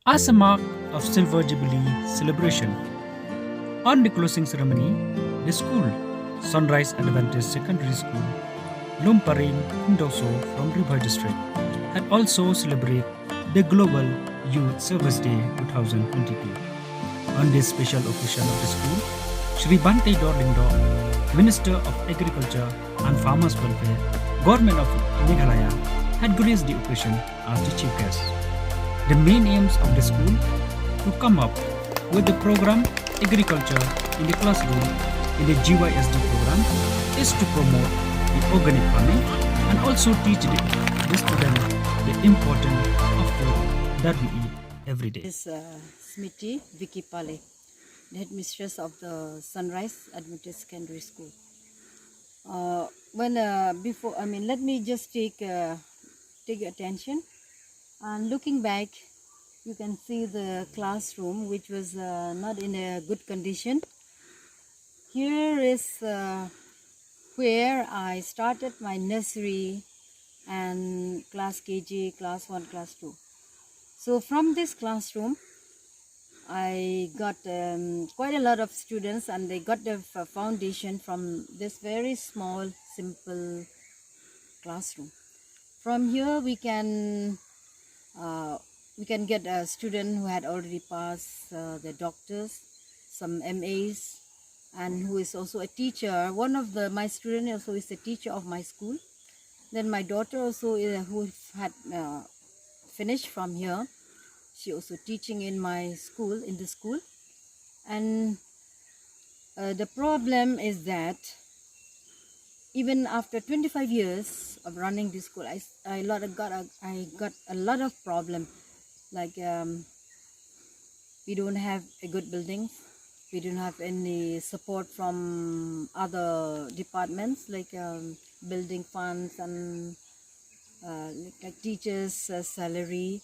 as a mark of Silver Jubilee celebration. On the closing ceremony, the school, Sunrise Adventist Secondary School, Lumparing, Indoso from Ribhai district, had also celebrated the Global Youth Service Day 2022. On this special occasion of the school, Shri Bante Dorlindo, Minister of Agriculture and Farmers Welfare, Government of Meghalaya, had graced the occasion as the chief guest. The main aims of the school to come up with the program Agriculture in the Classroom in the GYSD program is to promote the organic farming and also teach the student the importance of food that we eat every day. This is Smiti Vicky Pale, the headmistress of the Sunrise Adventist Secondary School. Let me just take your attention. And looking back, you can see the classroom, which was not in a good condition. Here is where I started my nursery and class KG, class 1, class 2. So from this classroom, I got quite a lot of students, and they got the foundation from this very small, simple classroom. From here, we can get a student who had already passed the doctors, some MAs, and who is also a teacher. One of my students also is a teacher of my school. Then my daughter also, who had finished from here, she also teaching in my school, in the school. And the problem is that even after 25 years of running this school, I got a lot of problem. Like we don't have a good building. We don't have any support from other departments like building funds and like teachers' salary.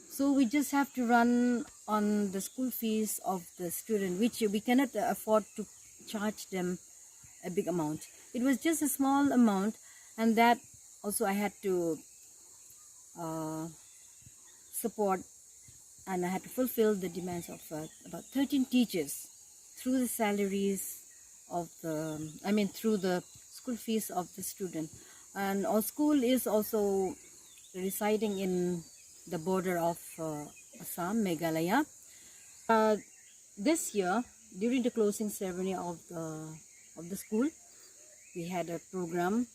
So we just have to run on the school fees of the student, which we cannot afford to charge them a big amount. It was just a small amount, and that also I had to support, and I had to fulfill the demands of about 13 teachers through the salaries of through the school fees of the student. And our school is also residing in the border of Assam, Meghalaya. This year, during the closing ceremony of the school, we had a program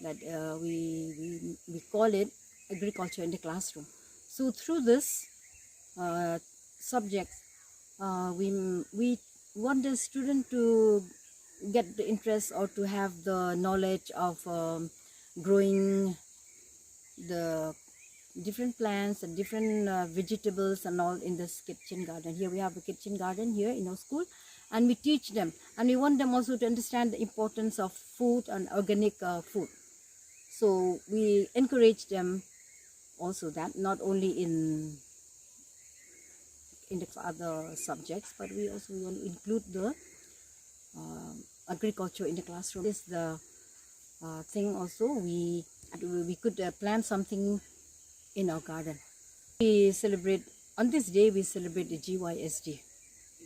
that we call it Agriculture in the Classroom. So through this subject, we want the student to get the interest or to have the knowledge of growing the different plants and different vegetables and all in this kitchen garden. Here we have a kitchen garden here in our school, and we teach them, and we want them also to understand the importance of food and organic food. So we encourage them also that, not only in the other subjects, but we also want to include the agriculture in the classroom. This is the thing also, we could plant something in our garden. On this day we celebrate the GYSD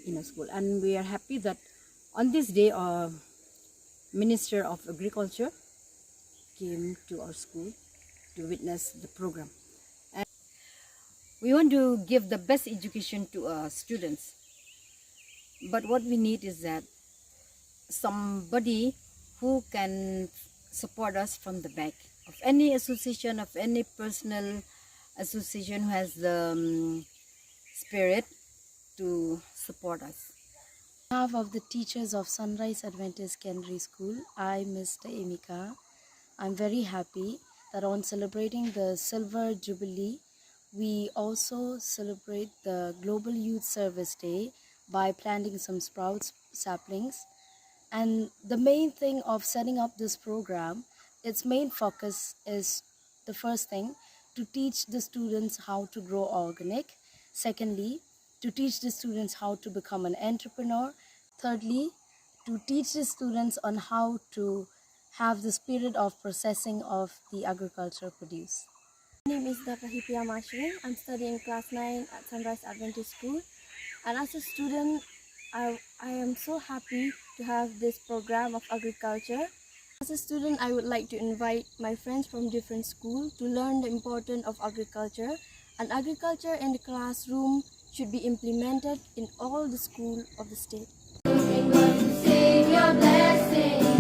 in our school, and we are happy that on this day our Minister of Agriculture came to our school to witness the program. And we want to give the best education to our students, but what we need is that somebody who can support us from the back, of any association, of any personal association who has the spirit to support us. On behalf of the teachers of Sunrise Adventist Secondary School, I, Mr. Emika, I'm very happy that on celebrating the Silver Jubilee, we also celebrate the Global Youth Service Day by planting some sprouts saplings. And the main thing of setting up this program, its main focus is, the first thing, to teach the students how to grow organic. Secondly, to teach the students how to become an entrepreneur. Thirdly, to teach the students on how to have the spirit of processing of the agriculture produce. My name is Dr. Hipia Mashrin. I'm studying class 9 at Sunrise Adventist School. And as a student, I am so happy to have this program of agriculture. As a student, I would like to invite my friends from different schools to learn the importance of agriculture. And agriculture in the classroom should be implemented in all the schools of the state. Sing your blessing.